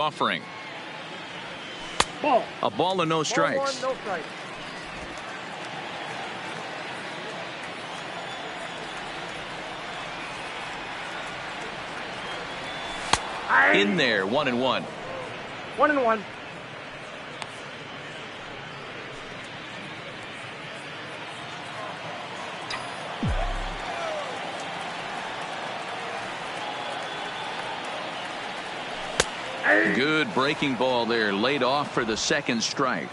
offering. Ball. A ball and no strikes. Ball one, no strikes. In there, 1-1. 1-1. Good breaking ball there, laid off for the second strike.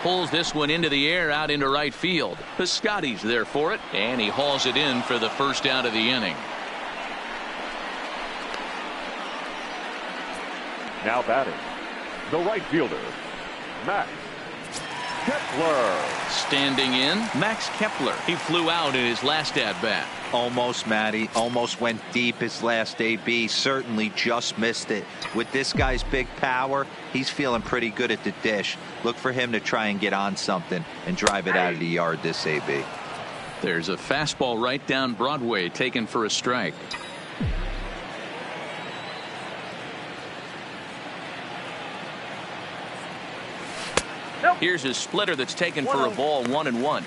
Pulls this one into the air out into right field. Piscotty's there for it, and he hauls it in for the first out of the inning. Now batting, the right fielder, Max Kepler. Standing in, Max Kepler. He flew out in his last at-bat. Almost, Matty. Almost went deep his last AB. Certainly just missed it. With this guy's big power, he's feeling pretty good at the dish. Look for him to try and get on something and drive it out of the yard this AB. There's a fastball right down Broadway taken for a strike. Here's his splitter that's taken for a ball, 1-1.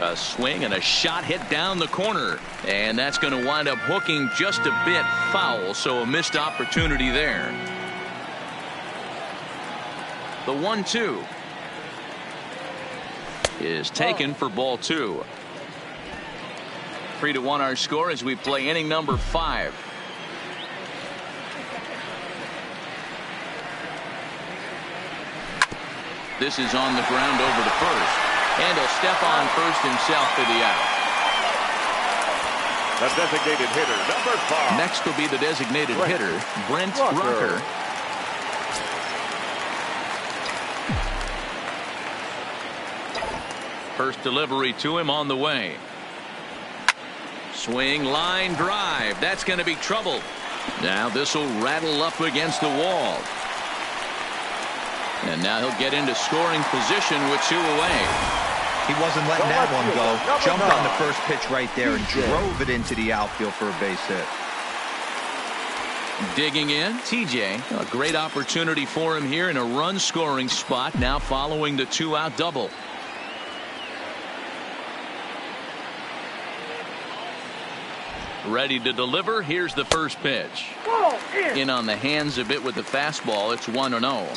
A swing and a shot hit down the corner, and that's going to wind up hooking just a bit foul, so a missed opportunity there. The 1-2 is taken for ball 2. 3-1 our score as we play inning number 5. This is on the ground over to first, and he'll step on first himself for the out. The designated hitter, number 5. Next will be the designated hitter, Brent Rucker. First delivery to him on the way. Swing, line drive. That's going to be trouble. Now this will rattle up against the wall. And now he'll get into scoring position with 2 away. He wasn't letting that one go. Jumped on the first pitch right there and drove it into the outfield for a base hit. Digging in, TJ. A great opportunity for him here in a run scoring spot now following the 2-out double. Ready to deliver. Here's the first pitch. In on the hands a bit with the fastball. It's 1-0.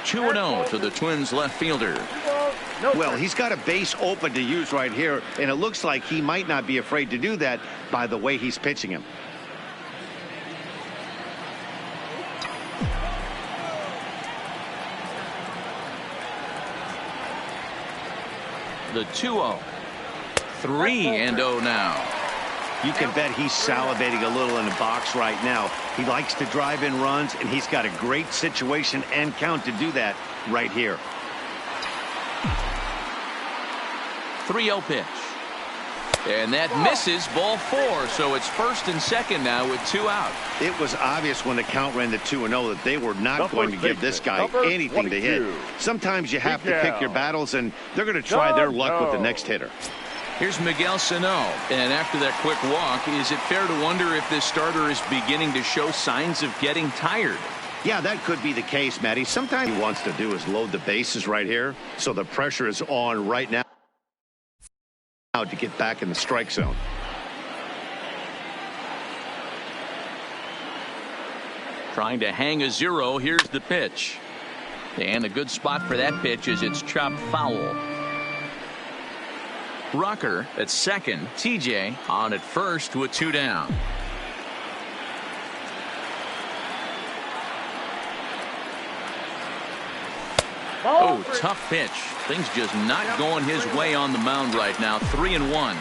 2-0 to the Twins left fielder. Well, he's got a base open to use right here, and it looks like he might not be afraid to do that by the way he's pitching him. The 2-0. 3-0 now. You can bet he's salivating a little in the box right now. He likes to drive in runs, and he's got a great situation and count to do that right here. 3-0 pitch. And that misses, ball 4. So it's first and second now with 2 out. It was obvious when the count ran to 2-0 that they were not going to give this guy anything to hit. Sometimes you have to pick your battles, and they're going to try their luck with the next hitter. Here's Miguel Sano, and after that quick walk, is it fair to wonder if this starter is beginning to show signs of getting tired? Yeah, that could be the case, Matty. Sometimes he wants to do is load the bases right here, so the pressure is on right now to get back in the strike zone. Trying to hang a 0. Here's the pitch. And a good spot for that pitch is it's chopped foul. Rucker at second. TJ on at first with 2 down. Oh, tough pitch. Things just not going his way on the mound right now. 3-1.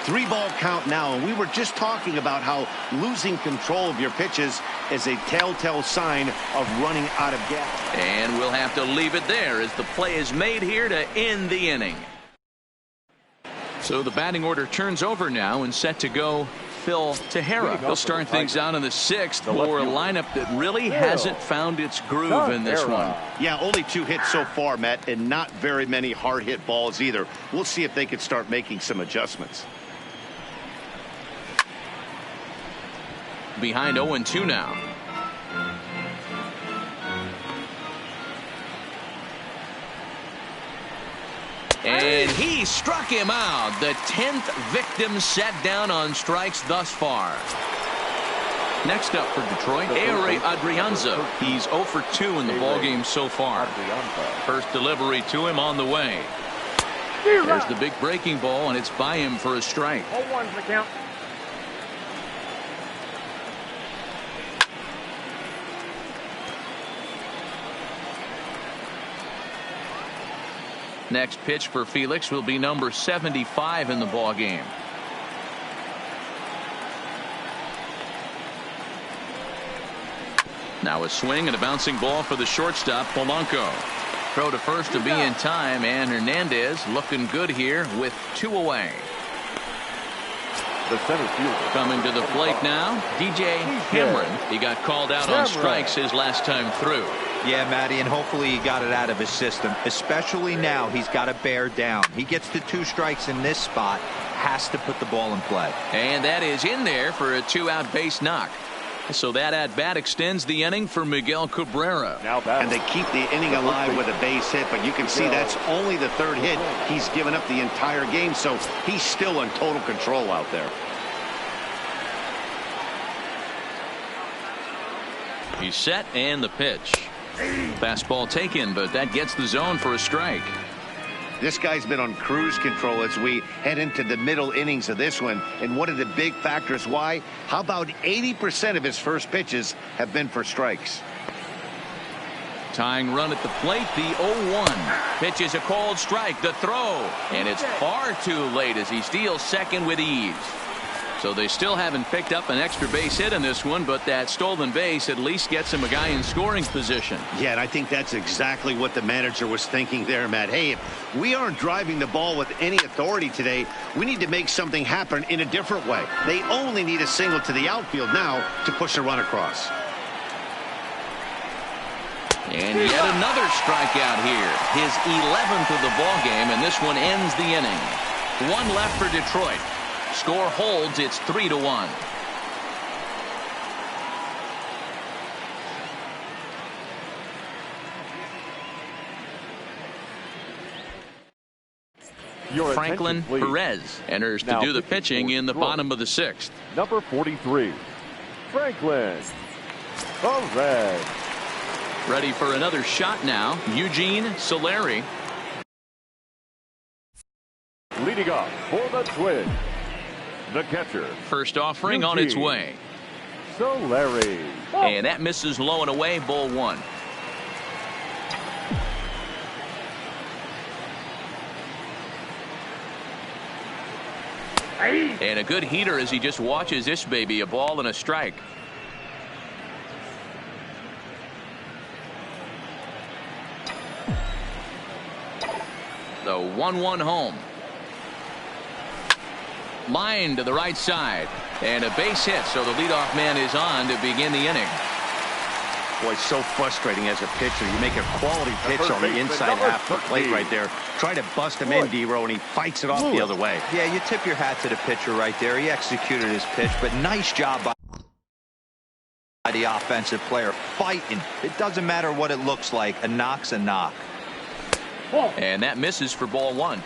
3-ball count now, and we were just talking about how losing control of your pitches is a telltale sign of running out of gas. And we'll have to leave it there as the play is made here to end the inning. So the batting order turns over now and set to go Phil Tejera. He'll start things out in the 6th for a lineup that really hasn't found its groove in this one. Yeah, only 2 hits so far, Matt, and not very many hard hit balls either. We'll see if they can start making some adjustments. Behind 0-2 now. And he struck him out. The 10th victim set down on strikes thus far. Next up for Detroit, Eury Adrianza. He's 0 for 2 in the ballgame so far. First delivery to him on the way. There's the big breaking ball, and it's by him for a strike. 0-1's the count. Next pitch for Felix will be number 75 in the ball game. Now a swing and a bouncing ball for the shortstop, Polanco. Throw to first to be in time, and Hernandez looking good here with 2 away. The center fielder coming to the plate now, DJ Cameron. He got called out on strikes his last time through. Yeah, Matty, and hopefully he got it out of his system, especially now. He's got to bear down. He gets the 2 strikes in this spot, has to put the ball in play. And that is in there for a 2-out base knock. So that at-bat extends the inning for Miguel Cabrera. And they keep the inning alive with a base hit, but you can see that's only the 3rd hit. He's given up the entire game, so he's still in total control out there. He's set, and the pitch. Fastball taken, but that gets the zone for a strike. This guy's been on cruise control as we head into the middle innings of this one. And one of the big factors why, how about 80% of his first pitches have been for strikes? Tying run at the plate, the 0-1. Pitch is a called strike, the throw. And it's far too late as he steals second with ease. So they still haven't picked up an extra base hit in this one, but that stolen base at least gets him a guy in scoring position. Yeah, and I think that's exactly what the manager was thinking there, Matt. Hey, if we aren't driving the ball with any authority today, we need to make something happen in a different way. They only need a single to the outfield now to push a run across. And yet another strikeout here. His 11th of the ball game, and this one ends the inning. 1 left for Detroit. Score holds. It's 3-1. Franklin Perez enters to do the pitching in the bottom of the 6th. Number 43, Franklin Perez. Ready for another shot now, Eugene Solari. Leading off for the Twins, the catcher. First offering on its way. Solari. And that misses low and away, ball 1. And a good heater as he just watches this baby, a ball and a strike. The 1-1 home. Line to the right side. And a base hit, so the leadoff man is on to begin the inning. Boy, it's so frustrating as a pitcher. You make a quality pitch on the inside half of the plate right there. Try to bust him in, D-Row, and he fights it off the other way. Yeah, you tip your hat to the pitcher right there. He executed his pitch, but nice job by the offensive player. Fighting. It doesn't matter what it looks like. A knock's a knock. And that misses for ball 1.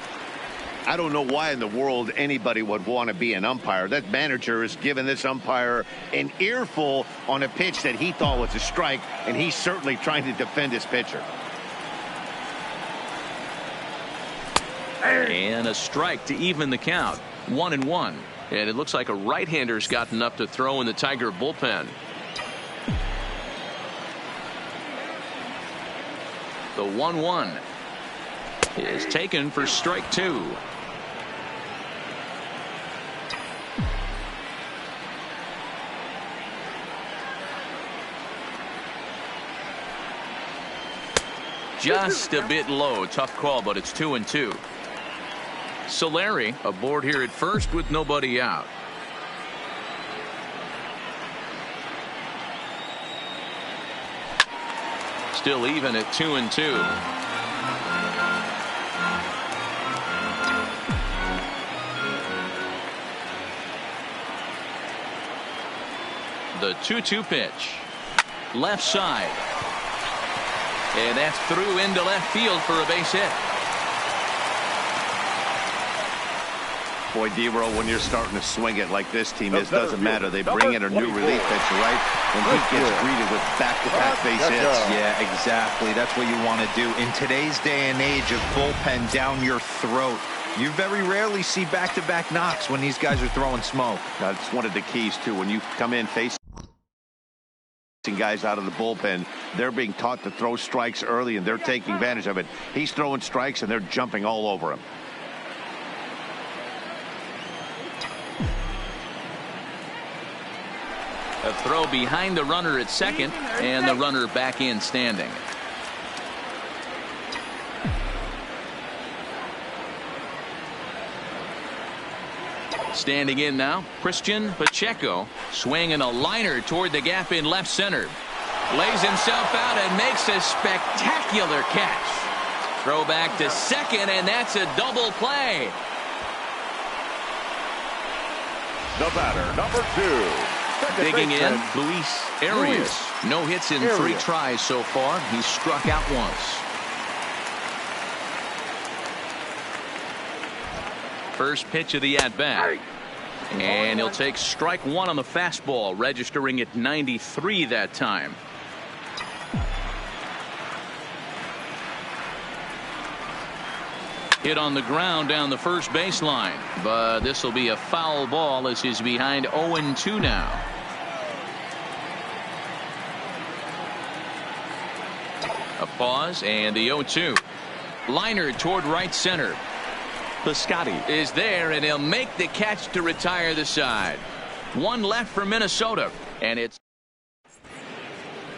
I don't know why in the world anybody would want to be an umpire. That manager has given this umpire an earful on a pitch that he thought was a strike, and he's certainly trying to defend his pitcher. And a strike to even the count. 1-1. And it looks like a right-hander's gotten up to throw in the Tiger bullpen. The 1-1 is taken for strike 2. Just a bit low. Tough call, but it's 2-2. Solari aboard here at first with nobody out. Still even at 2-2. The 2-2 pitch. Left side. And that's through into left field for a base hit. Boy, D-Roll, when you're starting to swing it like this team is, doesn't matter. They bring in a new relief pitcher, right? And he gets greeted with back-to-back base hits. Yeah, exactly. That's what you want to do. In today's day and age of bullpen down your throat, you very rarely see back-to-back knocks when these guys are throwing smoke. That's one of the keys, too. When you come in facing guys out of the bullpen, they're being taught to throw strikes early, and they're taking advantage of it. He's throwing strikes, and they're jumping all over him. A throw behind the runner at second, and the runner back in standing. Standing in now, Christian Pacheco, swinging a liner toward the gap in left center. Lays himself out and makes a spectacular catch. Throw back to second, and that's a double play. The batter, number 2. Digging in, Luis Arias. No hits in 3 tries so far. He's struck out once. First pitch of the at-bat. And he'll take strike 1 on the fastball, registering at 93 that time. Hit on the ground down the first baseline, but this will be a foul ball as he's behind 0-2 now. A pause and the 0-2. Liner toward right center. Piscotty is there, and he'll make the catch to retire the side. One left for Minnesota, and it's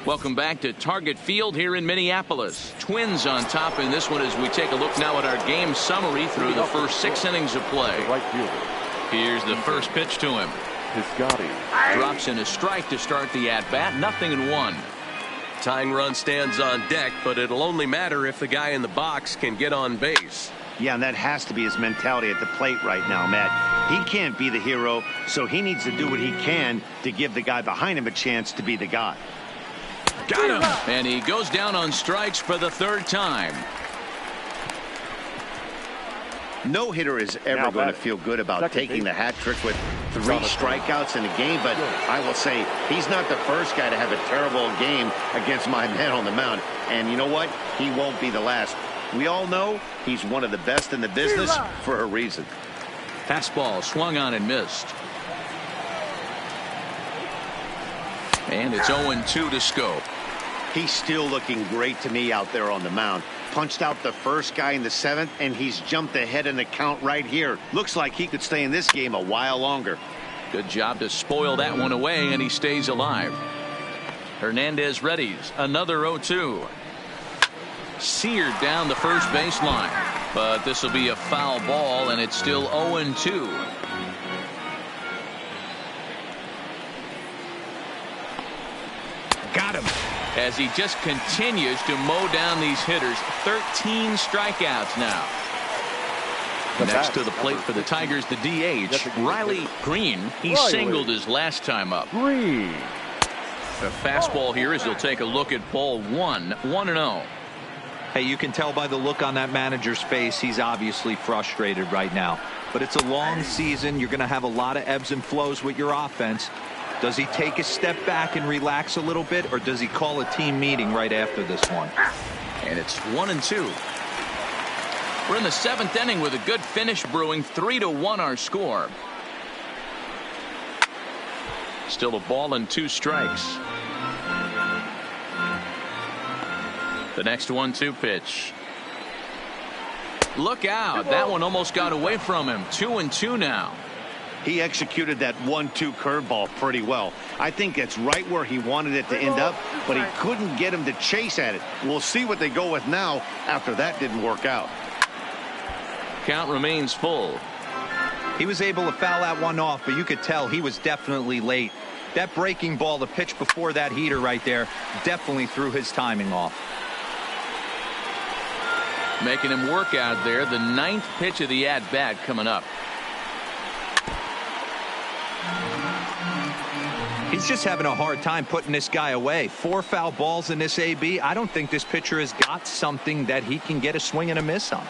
welcome back to Target Field here in Minneapolis. Twins on top in this one as we take a look now at our game summary through the first 6 innings of play. Here's the first pitch to him. Drops in a strike to start the at-bat. 0-1. Tying run stands on deck, but it'll only matter if the guy in the box can get on base. Yeah, and that has to be his mentality at the plate right now, Matt. He can't be the hero, so he needs to do what he can to give the guy behind him a chance to be the guy. Got him. And he goes down on strikes for the 3rd time. No hitter is ever going to feel good about taking the hat trick with 3 strikeouts in a game, but I will say he's not the first guy to have a terrible game against my man on the mound. And you know what? He won't be the last. We all know he's one of the best in the business for a reason. Fastball swung on and missed. And it's 0-2 to Scope. He's still looking great to me out there on the mound. Punched out the first guy in the 7th, and he's jumped ahead in the count right here. Looks like he could stay in this game a while longer. Good job to spoil that one away, and he stays alive. Hernandez readies. Another 0-2. Seared down the first baseline. But this will be a foul ball, and it's still 0-2. Got him. As he just continues to mow down these hitters. 13 strikeouts now. Next to the plate for the Tigers, the DH, Riley Green. He singled his last time up. Green. The fastball here as he'll take a look at ball 1. 1-0. Hey, you can tell by the look on that manager's face he's obviously frustrated right now. But it's a long season. You're going to have a lot of ebbs and flows with your offense. Does he take a step back and relax a little bit, or does he call a team meeting right after this one? And it's 1-2. We're in the 7th inning with a good finish brewing. 3-1 our score. Still a ball and 2 strikes. The next 1-2 pitch. Look out. That one almost got away from him. 2-2 now. He executed that 1-2 curveball pretty well. I think that's right where he wanted it to end up, but he couldn't get him to chase at it. We'll see what they go with now after that didn't work out. Count remains full. He was able to foul that one off, but you could tell he was definitely late. That breaking ball, the pitch before that heater right there, definitely threw his timing off. Making him work out there. The 9th pitch of the at-bat coming up. He's just having a hard time putting this guy away. 4 foul balls in this AB. I don't think this pitcher has got something that he can get a swing and a miss on.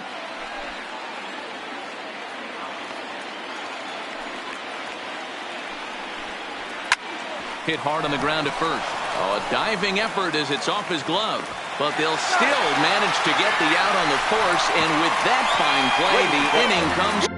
Hit hard on the ground at first. Oh, a diving effort as it's off his glove. But they'll still manage to get the out on the force. And with that fine play, the inning comes.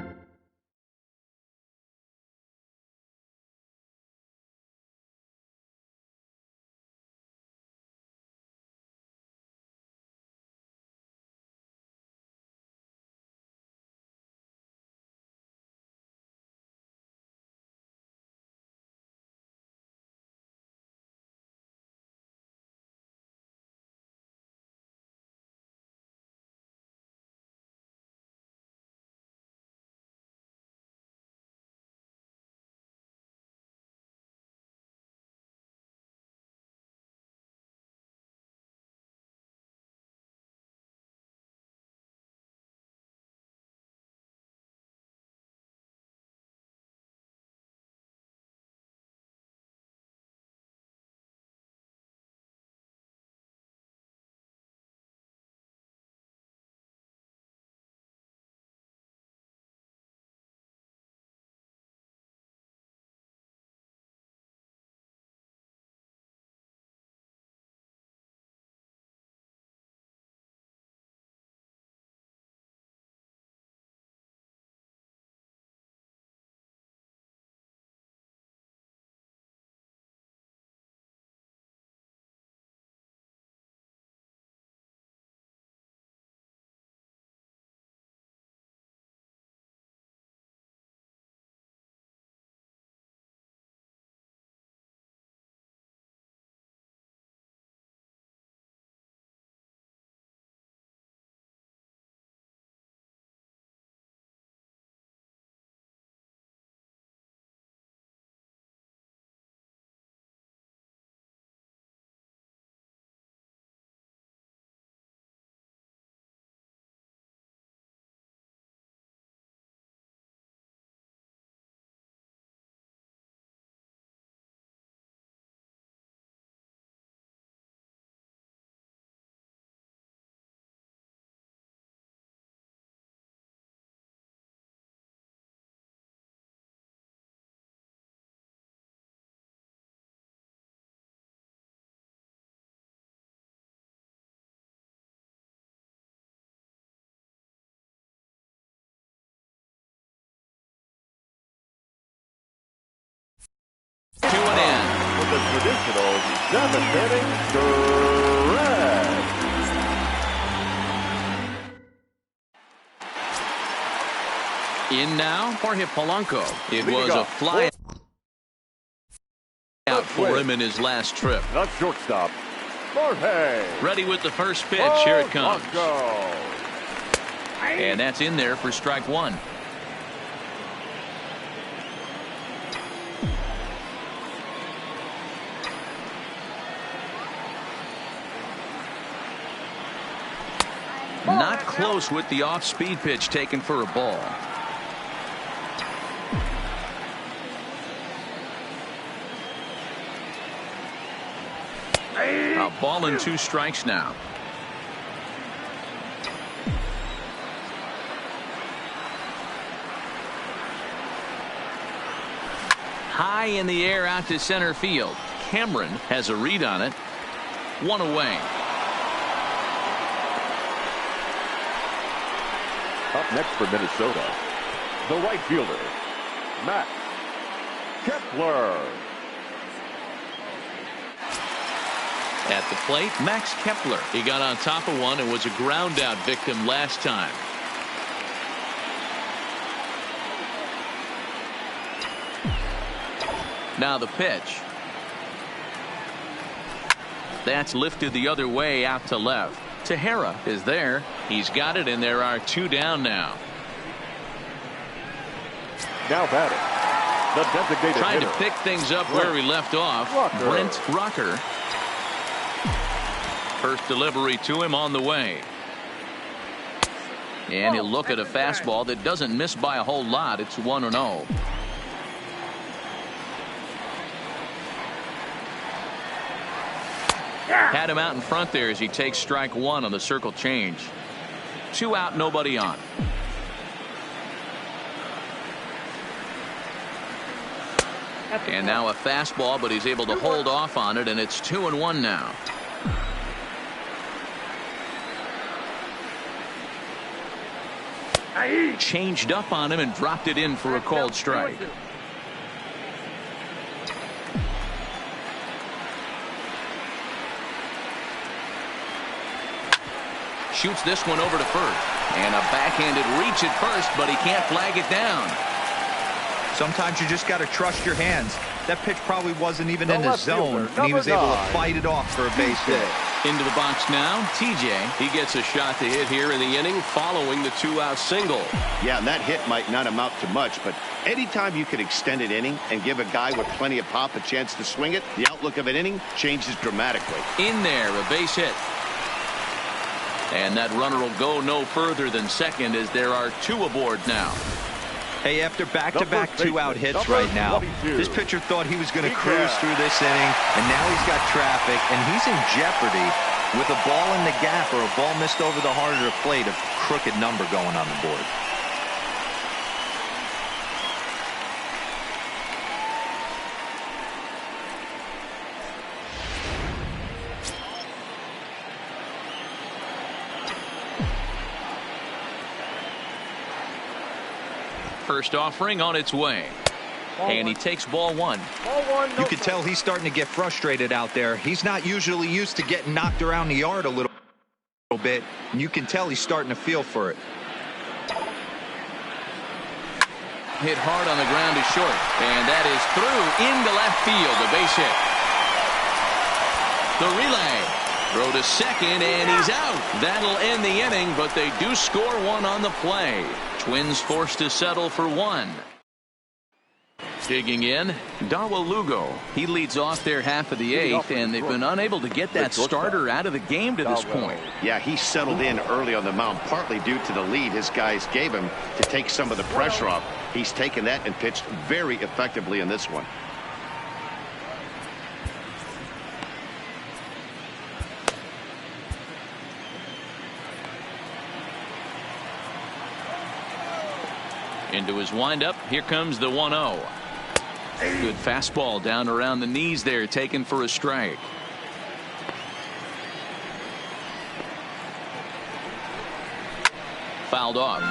To an end. With the traditional 7th inning stretch. In now, Jorge Polanco. It was a fly out for him in his last trip. The shortstop, Jorge. Ready with the first pitch. Here it comes. And that's in there for strike one. Not close with the off-speed pitch taken for a ball. A ball and 2 strikes now. High in the air out to center field. Cameron has a read on it. 1 away. Up next for Minnesota, the right fielder, Max Kepler. At the plate, Max Kepler. He got on top of one and was a ground out victim last time. Now the pitch. That's lifted the other way out to left. Tejera is there. He's got it, and there are 2 down now. Now batting, the designated Trying to hitter. pick things up where we left off. Rucker. Brent Rucker. First delivery to him on the way. And he'll look at a fastball that doesn't miss by a whole lot. It's 1-0. Had him out in front there as he takes strike one on the circle change. 2 out, nobody on. And now a fastball, but he's able to hold off on it, and it's 2-1 now. Changed up on him and dropped it in for a called strike. Shoots this one over to first. And a backhanded reach at first, but he can't flag it down. Sometimes you just got to trust your hands. That pitch probably wasn't even in The the left zone, fielder, and he was able to number 9. fight it off for a base hit. Into the box now, TJ. He gets a shot to hit here in the inning following the 2-out single. Yeah, and that hit might not amount to much, but anytime you can extend an inning and give a guy with plenty of pop a chance to swing it, the outlook of an inning changes dramatically. In there, a base hit. And that runner will go no further than second as there are 2 aboard now. Hey, after back-to-back Number 2-out hits number right now, 22. this pitcher thought he was going to Yeah. cruise through this inning, and now he's got traffic, and he's in jeopardy with a ball in the gap or a ball missed over the heart of the plate, a crooked number going on the board. First offering on its way. And he takes ball 1. Ball 1, no You can tell he's starting to get frustrated out there. He's not usually used to getting knocked around the yard a little bit, and you can tell he's starting to feel for it. Hit hard on the ground to short. And that is through into left field. A base hit. The relay. Throw to second, and he's out. That'll end the inning, but they do score 1 on the play. Twins forced to settle for 1. Digging in, Darwell Lugo. He leads off their half of the 8th, and they've been unable to get that starter out of the game to this point. Yeah, he settled in early on the mound, partly due to the lead his guys gave him to take some of the pressure off. He's taken that and pitched very effectively in this one. Into his windup, here comes the 1-0. Good fastball down around the knees there, taken for a strike. Fouled off.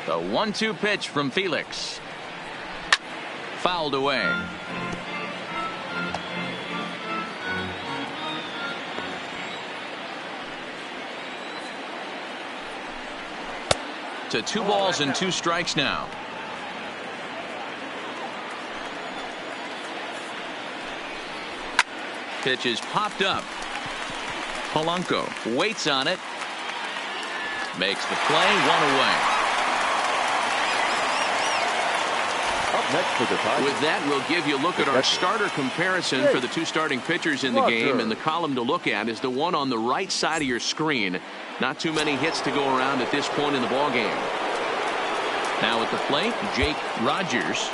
The 1-2 pitch from Felix. Fouled away. To 2 balls and 2 strikes now. Pitch is popped up. Polanco waits on it. Makes the play, 1 away. Up next for the Tigers. With that, we'll give you a look at our starter comparison for the 2 starting pitchers in the game. And the column to look at is the one on the right side of your screen. Not too many hits to go around at this point in the ballgame. Now at the plate, Jake Rogers.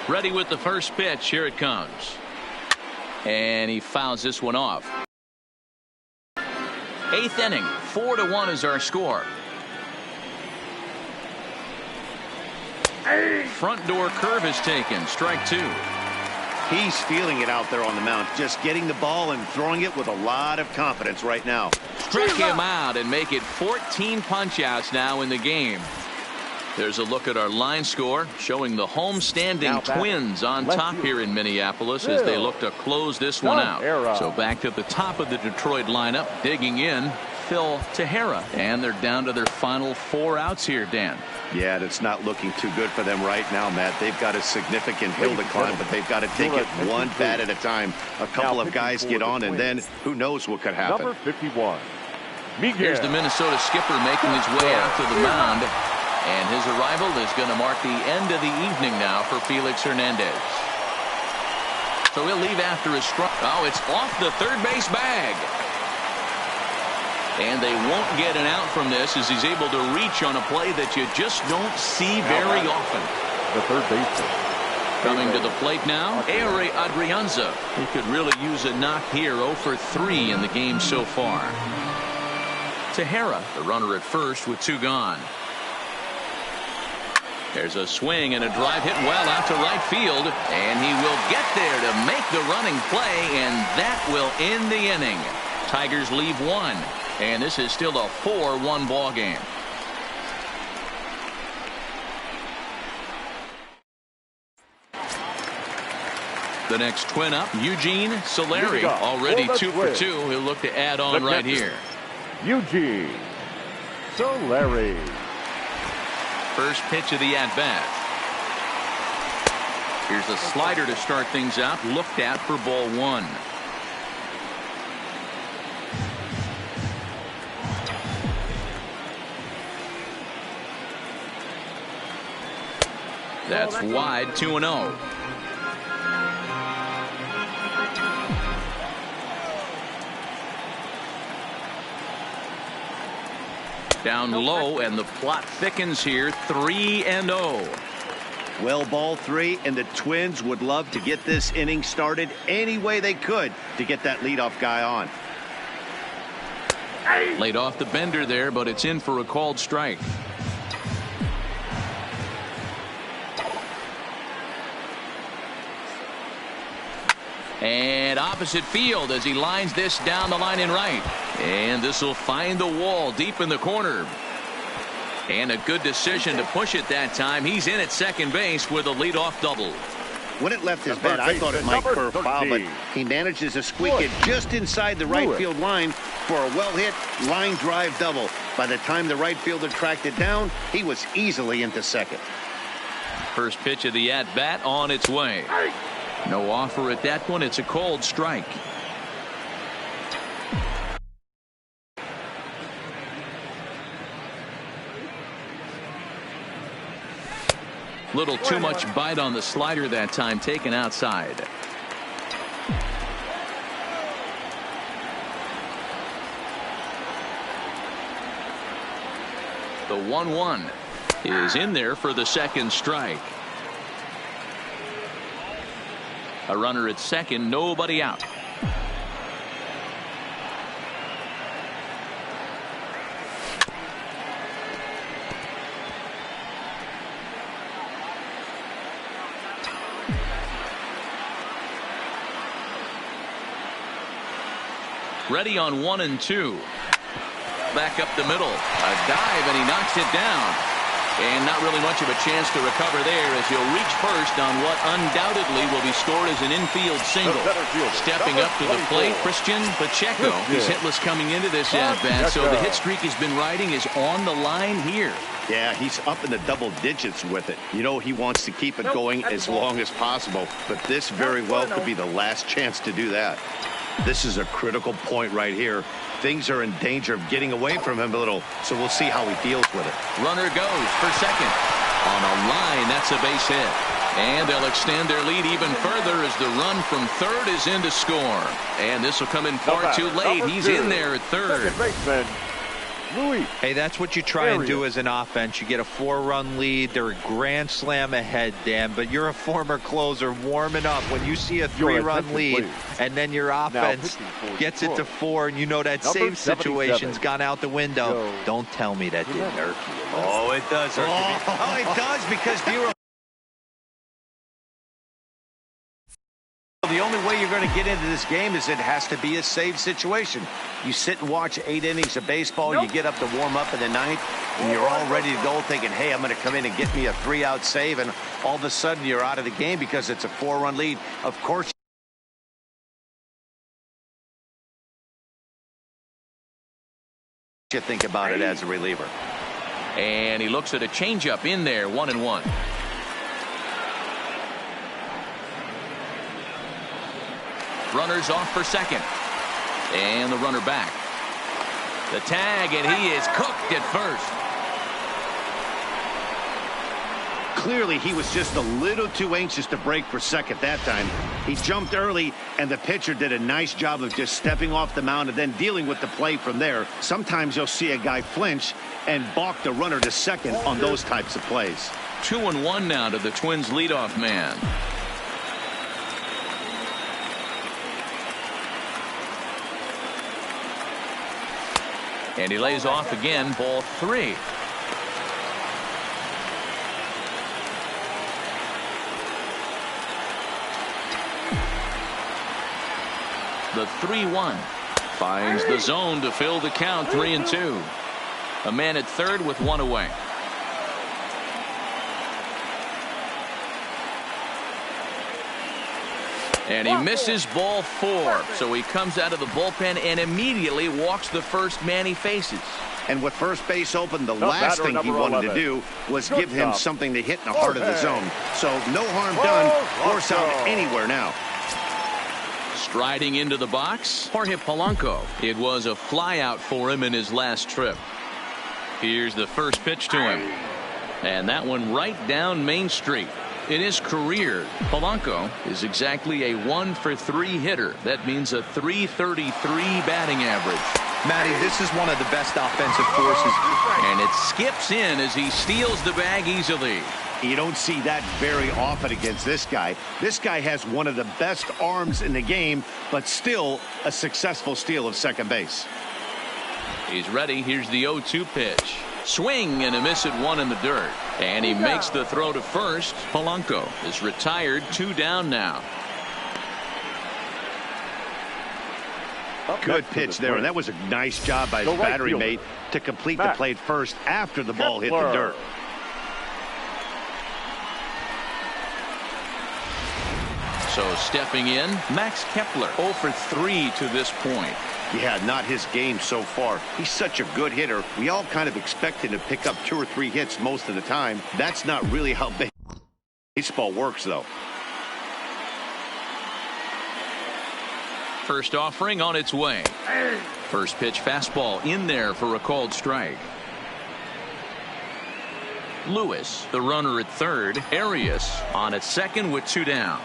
Ready with the first pitch. Here it comes. And he fouls this one off. 8th inning, 4-1 is our score. Front door curve is taken. Strike 2. He's feeling it out there on the mound, just getting the ball and throwing it with a lot of confidence right now. Strike him out and make it 14 punch-outs now in the game. There's a look at our line score, showing the home-standing Twins on top here in Minneapolis as they look to close this one out. So back to the top of the Detroit lineup, digging in, Phil Tejera. And they're down to their final 4 outs here, Dan. Yeah, that's not looking too good for them right now, Matt. They've got a significant hill to climb, but they've got to take it one bat at a time. A couple of guys get on, and then who knows what could happen. Number 51. Here's the Minnesota skipper making his way out to the mound. And his arrival is going to mark the end of the evening now for Felix Hernandez. So he'll leave after his strike. Oh, it's off the third base bag. And they won't get an out from this as he's able to reach on a play that you just don't see very often. The third baseman. Coming to the plate now, Ehire Adrianza. He could really use a knock here. 0 for 3 in the game so far. Tejera, the runner at first with 2 gone. There's a swing and a drive hit well out to right field, and he will get there to make the running play, and that will end the inning. Tigers leave 1, and this is still a 4-1 ball game. The next twin up, Eugene Solari, already 2 for 2. He'll look to add on right here. Eugene Solari. First pitch of the at-bat. Here's a slider to start things out, looked at for ball 1. That's wide, 2-0. Down low, and the plot thickens here, 3-0. Well, ball 3, and the Twins would love to get this inning started any way they could to get that leadoff guy on. Laid off the bender there, but it's in for a called strike. And opposite field as he lines this down the line in right. And this will find the wall deep in the corner. And a good decision to push it that time. He's in at second base with a leadoff double. When it left his bat, I thought it might curve foul, but he manages to squeak it just inside the right field line for a well-hit line drive double. By the time the right fielder tracked it down, he was easily into second. First pitch of the at-bat on its way. No offer at that one. It's a cold strike. Little too much bite on the slider that time, taken outside. The 1-1 is in there for the second strike. A runner at second, nobody out. Ready on 1 and 2. Back up the middle. A dive, and he knocks it down. And not really much of a chance to recover there as he'll reach first on what undoubtedly will be scored as an infield single. Stepping up to the plate, Christian Pacheco. He's hitless coming into this at-bat, so the hit streak he's been riding is on the line here. Yeah, he's up in the double digits with it. You know, he wants to keep it going as long as possible, but this very well could be the last chance to do that. This is a critical point right here. Things are in danger of getting away from him a little, so we'll see how he deals with it. Runner goes for second. On a line, that's a base hit. And they'll extend their lead even further as the run from third is in to score. And this will come in far too late. He's in there at third. Hey, that's what you try and do as an offense. You get a 4-run lead. They're a grand slam ahead, Dan, but you're a former closer warming up. When you see a 3-run lead and then your offense gets it to 4 and you know that save situation's gone out the window, don't tell me that didn't irk you. Oh, it does. Oh, it does, because Bureau. The only way you're going to get into this game is it has to be a save situation. You sit and watch 8 innings of baseball, you get up to warm up in the 9th, and you're all ready to go thinking, hey, I'm going to come in and get me a 3-out save, and all of a sudden you're out of the game because it's a 4-run lead. Of course. you think about it as a reliever. And he looks at a changeup in there, 1-1. Runners off for second. And the runner back. The tag, and he is cooked at first. Clearly, he was just a little too anxious to break for second that time. He jumped early, and the pitcher did a nice job of just stepping off the mound and then dealing with the play from there. Sometimes you'll see a guy flinch and balk the runner to second on those types of plays. 2-1 now to the Twins' leadoff man. And he lays off again, ball 3. The 3-1 finds the zone to fill the count, 3-2. A man at third with 1 away. And he misses ball 4. So he comes out of the bullpen and immediately walks the first man he faces. And with first base open, the last thing he wanted to do was give him something to hit in the heart of the zone. So no harm done. Force out anywhere now. Striding into the box, Jorge Polanco. It was a flyout for him in his last trip. Here's the first pitch to him. And that one right down Main Street. In his career, Polanco is exactly a 1-for-3 hitter. That means a .333 batting average. Matty, this is one of the best offensive forces. And it skips in as he steals the bag easily. You don't see that very often against this guy. This guy has one of the best arms in the game, but still a successful steal of second base. He's ready. Here's the 0-2 pitch. Swing and a miss at 1 in the dirt. And he makes the throw to first. Polanco is retired, 2 down now. Good pitch there, and that was a nice job by his battery mate to complete the play at first after the ball hit the dirt. So stepping in, Max Kepler 0 for 3 to this point. Yeah, not his game so far. He's such a good hitter. We all kind of expect him to pick up 2 or 3 hits most of the time. That's not really how baseball works, though. First offering on its way. First pitch fastball in there for a called strike. Lewis, the runner at third. Arias on at second with 2 down.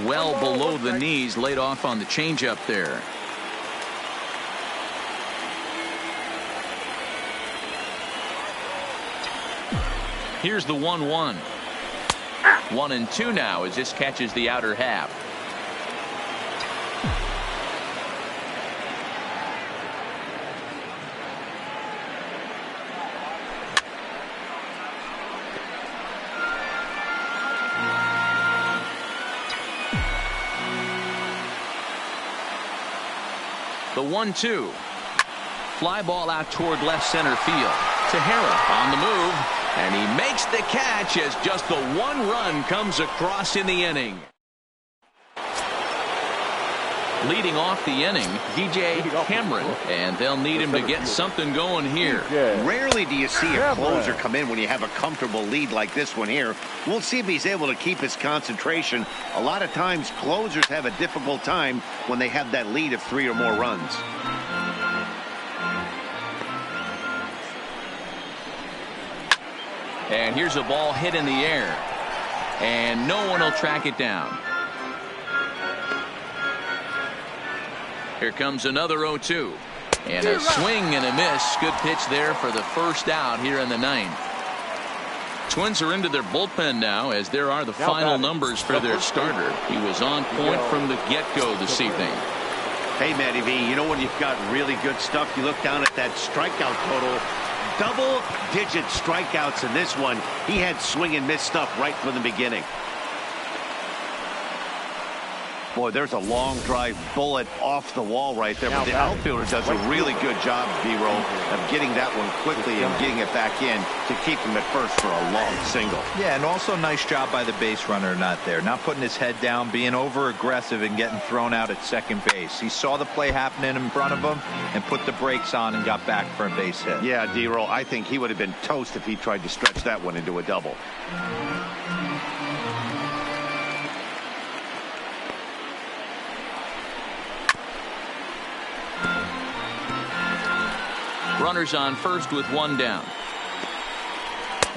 Well below the knees, laid off on the changeup there. Here's the 1-1. 1-2 now as this catches the outer half. The 1-2. Fly ball out toward left center field. Tejera on the move, and he makes the catch as just the 1 run comes across in the inning. Leading off the inning, DJ Cameron, and they'll need him to get something going here. Rarely do you see a closer come in when you have a comfortable lead like this one here. We'll see if he's able to keep his concentration. A lot of times closers have a difficult time when they have that lead of 3 or more runs. And here's a ball hit in the air, and no one will track it down. Here comes another 0-2. And a swing and a miss. Good pitch there for the first out here in the 9th. Twins are into their bullpen now as there are the final numbers for their starter. He was on point from the get-go this evening. Hey, Matty V, you know when you've got really good stuff, you look down at that strikeout total. Double-digit strikeouts in this one. He had swing and miss stuff right from the beginning. Boy, there's a long drive bullet off the wall right there. But the outfielder does a really good job, D-Roll, of getting that one quickly and getting it back in to keep him at first for a long single. Yeah, and also nice job by the base runner not there. Not putting his head down, being over-aggressive and getting thrown out at second base. He saw the play happening in front of him and put the brakes on and got back for a base hit. Yeah, D-Roll, I think he would have been toast if he tried to stretch that one into a double. Runners on first with one down.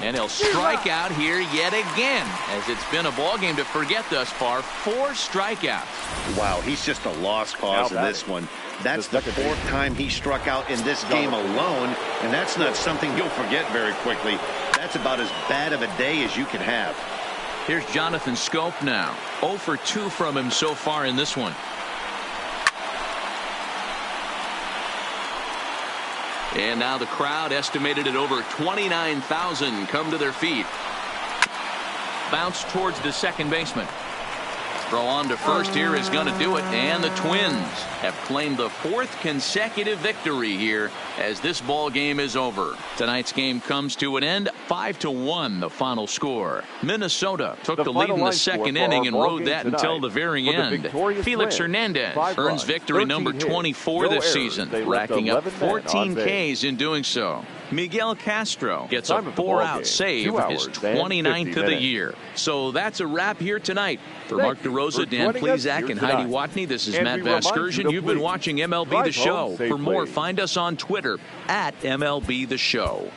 And he'll strike out here yet again, as it's been a ball game to forget thus far. 4 strikeouts. Wow, he's just a lost cause in this one. That's the 4th time he struck out in this game alone, and that's not something you'll forget very quickly. That's about as bad of a day as you can have. Here's Jonathan Schoop now. 0 for 2 from him so far in this one. And now the crowd, estimated at over 29,000, come to their feet. Bounce towards the second baseman. Throw on to first here is going to do it, and the Twins have claimed the 4th consecutive victory here as this ball game is over. Tonight's game comes to an end, 5-1 the final score. Minnesota took the lead in the second inning and rode that until the very end. Felix Hernandez earns victory number 24 this season, racking up 14 Ks in doing so. Miguel Castro gets a 4-out save, his 29th of the year. So that's a wrap here tonight. For Mark DeRosa, Dan Plesac, and Heidi Watney, this is Matt Vasgersian. You've been watching MLB The Show. For more, find us on Twitter at MLB The Show.